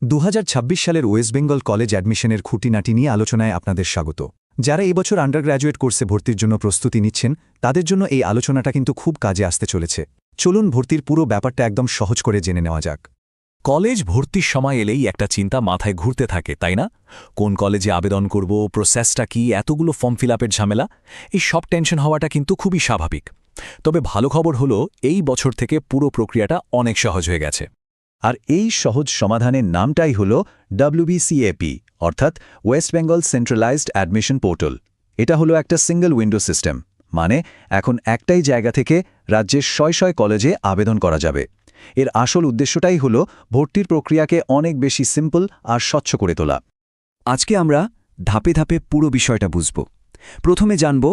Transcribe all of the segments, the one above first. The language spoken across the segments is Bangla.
2026 সালের ওয়েস্ট বেঙ্গল কলেজ অ্যাডমিশনের খুঁটিনাটি নিয়ে আলোচনায় আপনাদের স্বাগত। যারা এবছর আন্ডারগ্র্যাজুয়েট কোর্সে ভর্তির জন্য প্রস্তুতি নিচ্ছেন তাদের জন্য এই আলোচনাটা কিন্তু খুব কাজে আসতে চলেছে। চলুন ভর্তির পুরো ব্যাপারটা একদম সহজ করে জেনে নেওয়া যাক। কলেজ ভর্তির সময় এলেই একটা চিন্তা মাথায় ঘুরতে থাকে, তাই না? কোন কলেজে আবেদন করব, প্রসেসটা কি, এতগুলো ফর্ম ফিল আপের ঝামেলা, এই সব টেনশন হওয়াটা কিন্তু খুবই স্বাভাবিক। তবে ভালো খবর হলো এই বছর থেকে পুরো প্রক্রিয়াটা অনেক সহজ হয়ে গেছে। আর এই সহজ সমাধানের নামটাই হল WBCAP, অর্থাৎ West Bengal centralised admission portal. এটা হলো একটা সিঙ্গল উইন্ডো সিস্টেম, মানে এখন একটাই জায়গা থেকে রাজ্যের শয় কলেজে আবেদন করা যাবে। এর আসল উদ্দেশ্যটাই হল ভর্তির প্রক্রিয়াকে অনেক বেশি সিম্পল আর স্বচ্ছ করে তোলা। আজকে আমরা ধাপে ধাপে পুরো বিষয়টা বুঝব। প্রথমে জানব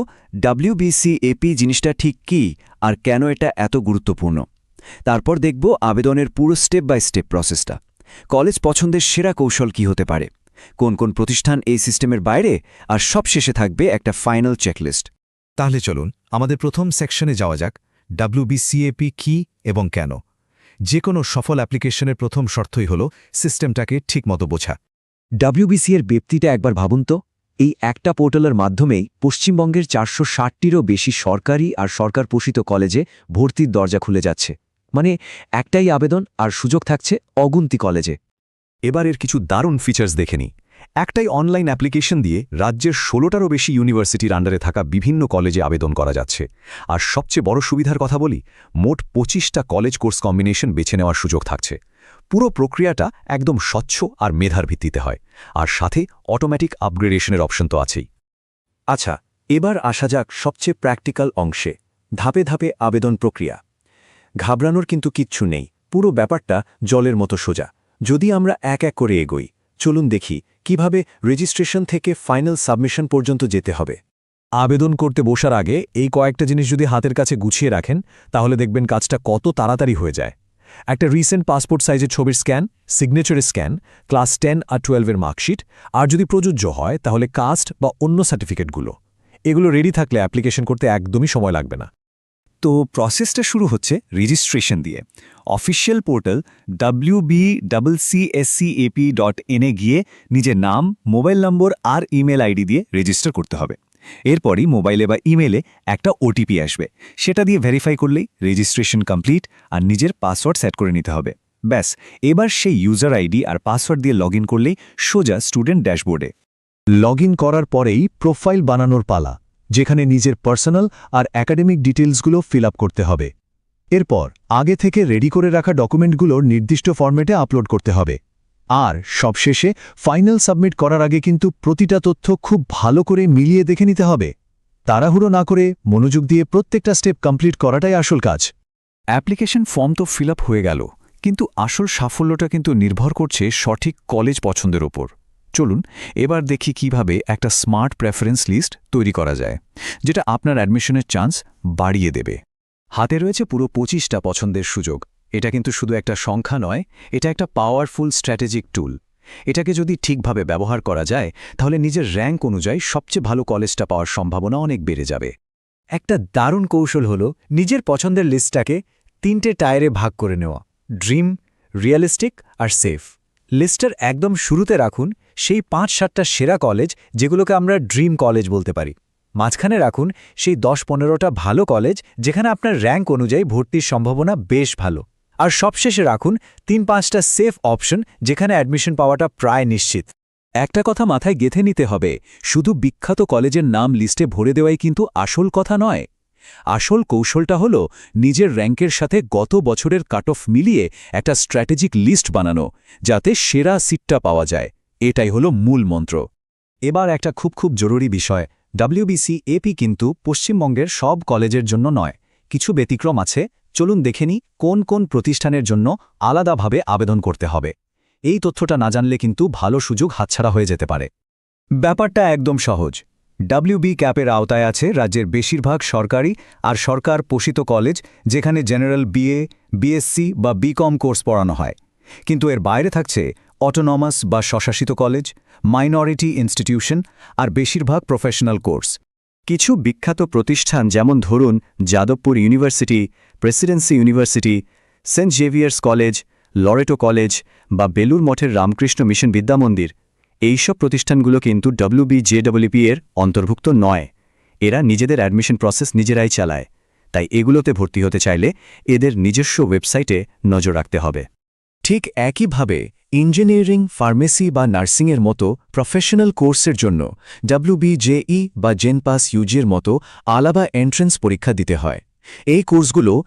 WBCAP জিনিসটা ঠিক কী আর কেন এটা এত গুরুত্বপূর্ণ। তারপর দেখব আবেদনের পুরো স্টেপ বাই স্টেপ প্রসেসটা। কলেজ পছন্দের সেরা কৌশল কি হতে পারে, কোন কোন প্রতিষ্ঠান এই সিস্টেমের বাইরে, আর সবশেষে থাকবে একটা ফাইনাল চেকলিস্ট। তাহলে চলুন আমাদের প্রথম সেকশনে যাওয়া যাক। WBCAP কী এবং কেন। যে কোনো সফল অ্যাপ্লিকেশনের প্রথম শর্তই হল সিস্টেমটাকে ঠিকমতো বোঝা। WBC এর ব্যক্তিটা একবার ভাবুন তো, এই একটা পোর্টালের মাধ্যমেই পশ্চিমবঙ্গের 460টিরও বেশি সরকারি আর সরকার পোষিত কলেজে ভর্তির দরজা খুলে যাচ্ছে। মানে একটাই আবেদন আর সুযোগ থাকছে অগুন্তি কলেজে। এবার এর কিছু দারুণ ফিচার্স দেখে নিই। একটাই অনলাইন অ্যাপ্লিকেশন দিয়ে রাজ্যের 16টারও বেশি ইউনিভার্সিটির আন্ডারে থাকা বিভিন্ন কলেজে আবেদন করা যাচ্ছে। আর সবচেয়ে বড় সুবিধার কথা বলি, মোট 25টা কলেজ কোর্স কম্বিনেশন বেছে নেওয়ার সুযোগ থাকছে। পুরো প্রক্রিয়াটা একদম স্বচ্ছ আর মেধার ভিত্তিতে হয়, আর সাথে অটোমেটিক আপগ্রেডেশনের অপশন তো আছেই। আচ্ছা, এবার আসা যাক সবচেয়ে প্র্যাকটিক্যাল অংশে, ধাপে ধাপে আবেদন প্রক্রিয়া। ঘাবড়ানোর কিন্তু কিচ্ছু নেই, পুরো ব্যাপারটা জলের মতো সোজা। যদি আমরা এক এক করে এগোই, চলুন দেখি কিভাবে রেজিস্ট্রেশন থেকে ফাইনাল সাবমিশন পর্যন্ত যেতে হবে। আবেদন করতে বসার আগে এই কয়েকটা জিনিস যদি হাতের কাছে গুছিয়ে রাখেন, তাহলে দেখবেন কাজটা কত তাড়াতাড়ি হয়ে যায়। একটা রিসেন্ট পাসপোর্ট সাইজের ছবির স্ক্যান, সিগনেচারের স্ক্যান, ক্লাস 10 আর 12-এর মার্কশিট, আর যদি প্রযোজ্য হয় তাহলে কাস্ট বা অন্য সার্টিফিকেটগুলো। এগুলো রেডি থাকলে অ্যাপ্লিকেশন করতে একদমই সময় লাগবে না। তো প্রসেসটা শুরু হচ্ছে রেজিস্ট্রেশন দিয়ে। অফিসিয়াল পোর্টাল www.cscap.in-এ গিয়ে নিজের নাম, মোবাইল নম্বর আর ইমেল আইডি দিয়ে রেজিস্টার করতে হবে। এরপরই মোবাইলে বা ইমেলে একটা OTP আসবে, সেটা দিয়ে ভেরিফাই করলেই রেজিস্ট্রেশন কমপ্লিট আর নিজের পাসওয়ার্ড সেট করে নিতে হবে। ব্যাস, এবার সেই ইউজার আইডি আর পাসওয়ার্ড দিয়ে লগ ইন করলেই সোজা স্টুডেন্ট ড্যাশবোর্ডে। লগ ইন করার পরেই প্রোফাইল বানানোর পালা, যেখানে নিজের পার্সোনাল আর একাডেমিক ডিটেলসগুলো ফিল আপ করতে হবে। এরপর আগে থেকে রেডি করে রাখা ডকুমেন্টগুলোর নির্দিষ্ট ফরম্যাটে আপলোড করতে হবে। আর সবশেষে ফাইনাল সাবমিট করার আগে কিন্তু প্রতিটা তথ্য খুব ভালো করে মিলিয়ে দেখে নিতে হবে। তাড়াহুড়ো না করে মনোযোগ দিয়ে প্রত্যেকটা স্টেপ কমপ্লিট করাটাই আসল কাজ। অ্যাপ্লিকেশন ফর্ম তো ফিল আপ হয়ে গেল, কিন্তু আসল সাফল্যটা কিন্তু নির্ভর করছে সঠিক কলেজ পছন্দের ওপর। চলুন এবার দেখি কিভাবে একটা স্মার্ট প্রেফারেন্স লিস্ট তৈরি করা যায়, যেটা আপনার অ্যাডমিশনের চান্স বাড়িয়ে দেবে। হাতে রয়েছে পুরো 25টা পছন্দের সুযোগ। এটা কিন্তু শুধু একটা সংখ্যা নয়, এটা একটা পাওয়ারফুল স্ট্র্যাটেজিক টুল। এটাকে যদি ঠিকভাবে ব্যবহার করা যায়, তাহলে নিজের র্যাঙ্ক অনুযায়ী সবচেয়ে ভালো কলেজটা পাওয়ার সম্ভাবনা অনেক বেড়ে যাবে। একটা দারুণ কৌশল হলো নিজের পছন্দের লিস্টটাকে 3টে টায়ারে ভাগ করে নেওয়া: ড্রিম, রিয়েলিস্টিক আর সেফ। লিস্টের একদম শুরুতে রাখুন সেই 5-7টা সেরা কলেজ, যেগুলোকে আমরা ড্রিম কলেজ বলতে পারি। মাঝখানে রাখুন সেই 10-15টা ভালো কলেজ, যেখানে আপনার র্যাঙ্ক অনুযায়ী ভর্তির সম্ভাবনা বেশ ভালো। আর সবশেষে রাখুন 3-5টা সেফ অপশন, যেখানে অ্যাডমিশন পাওয়াটা প্রায় নিশ্চিত। একটা কথা মাথায় গেঁথে নিতে হবে, শুধু বিখ্যাত কলেজের নাম লিস্টে ভরে দেওয়াই কিন্তু আসল কথা নয়। আসল কৌশলটা হল নিজের র্যাঙ্কের সাথে গত বছরের কাট অফ মিলিয়ে একটা স্ট্র্যাটেজিক লিস্ট বানানো, যাতে সেরা সিটটা পাওয়া যায়। এটাই হলো মূল মন্ত্র। এবার একটা খুব জরুরি বিষয়, WBCAP কিন্তু পশ্চিমবঙ্গের সব কলেজের জন্য নয়, কিছু ব্যতিক্রম আছে। চলুন দেখে নিই কোন কোন প্রতিষ্ঠানের জন্য আলাদাভাবে আবেদন করতে হবে। এই তথ্যটা না জানলে কিন্তু ভালো সুযোগ হাতছাড়া হয়ে যেতে পারে। ব্যাপারটা একদম সহজ। WBCAP-এর আওতায় আছে রাজ্যের বেশিরভাগ সরকারি আর সরকার পোষিত কলেজ, যেখানে জেনারেল BA, BSc বা BCom কোর্স পড়ানো হয়। কিন্তু এর বাইরে থাকছে অটোনমাস বা স্বশাসিত কলেজ, মাইনরিটি ইনস্টিটিউশন আর বেশিরভাগ প্রফেশনাল কোর্স। কিছু বিখ্যাত প্রতিষ্ঠান, যেমন ধরুন Jadavpur university, presidency university, saint Xavier's college Loreto college বা বেলুর মঠের রামকৃষ্ণ মিশন বিদ্যামন্দির এইসব প্রতিষ্ঠানগুলো কিন্তু WBJEEP এর অন্তর্ভুক্ত নয়। এরা নিজেদের অ্যাডমিশন প্রসেস নিজেরাই চালায়, তাই এগুলোতে ভর্তি হতে চাইলে এদের নিজস্ব ওয়েবসাইটে নজর রাখতে হবে। ঠিক একইভাবে ইঞ্জিনিয়ারিং, ফার্মেসি বা নার্সিংয়ের মতো প্রফেশনাল কোর্সের জন্য WBJE বা জেনপাস ইউজির মতো আলাদা এন্ট্রেন্স পরীক্ষা দিতে হয়। এই কোর্সগুলো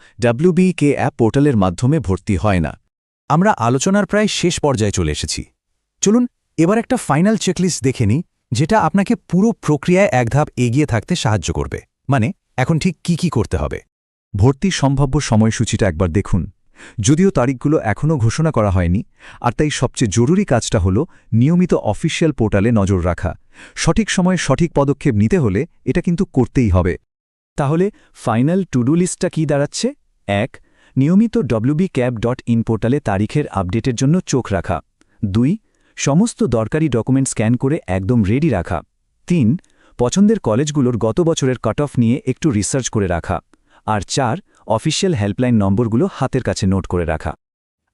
WBK অ্যাপ পোর্টালের মাধ্যমে ভর্তি হয় না। আমরা আলোচনার প্রায় শেষ পর্যায়ে চলে এসেছি। চলুন এবার একটা ফাইনাল চেকলিস্ট দেখে নিই, যেটা আপনাকে পুরো প্রক্রিয়ায় এক ধাপ এগিয়ে থাকতে সাহায্য করবে। মানে এখন ঠিক কি করতে হবে। ভর্তির সম্ভাব্য সময়সূচিটা একবার দেখুন। যদিও তারিখগুলো এখনও ঘোষণা করা হয়নি, আর তাই সবচেয়ে জরুরি কাজটা হল নিয়মিত অফিসিয়াল পোর্টালে নজর রাখা। সঠিক সময়ে সঠিক পদক্ষেপ নিতে হলে এটা কিন্তু করতেই হবে। তাহলে ফাইনাল টু ডু লিস্টটা কী দাঁড়াচ্ছে? ১. নিয়মিত wbcap.in পোর্টালে তারিখের আপডেটের জন্য চোখ রাখা। ২. সমস্ত দরকারি ডকুমেন্ট স্ক্যান করে একদম রেডি রাখা। ৩. পছন্দের কলেজগুলোর গত বছরের কাট অফ নিয়ে একটু রিসার্চ করে রাখা। আর ৪. অফিসিয়াল হেল্পলাইন নম্বরগুলো হাতের কাছে নোট করে রাখা।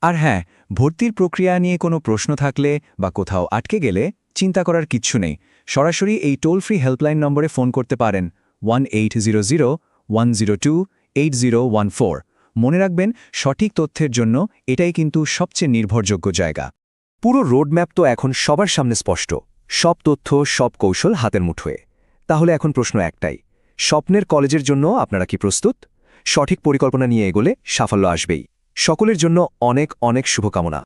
আর হ্যাঁ, ভর্তির প্রক্রিয়া নিয়ে কোনো প্রশ্ন থাকলে বা কোথাও আটকে গেলে চিন্তা করার কিচ্ছু নেই। সরাসরি এই টোল ফ্রি হেল্পলাইন নম্বরে ফোন করতে পারেন 1800-102-8014। মনে রাখবেন, সঠিক তথ্যের জন্য এটাই কিন্তু সবচেয়ে নির্ভরযোগ্য জায়গা। পুরো রোডম্যাপ তো এখন সবার সামনে স্পষ্ট, সব তথ্য, সব কৌশল হাতের মুঠোয়। তাহলে এখন প্রশ্ন একটাই, স্বপ্নের কলেজের জন্য আপনারা কি প্রস্তুত? সঠিক পরিকল্পনা নিয়ে এগোলে সাফল্য আসবেই। সকলের জন্য অনেক অনেক শুভকামনা।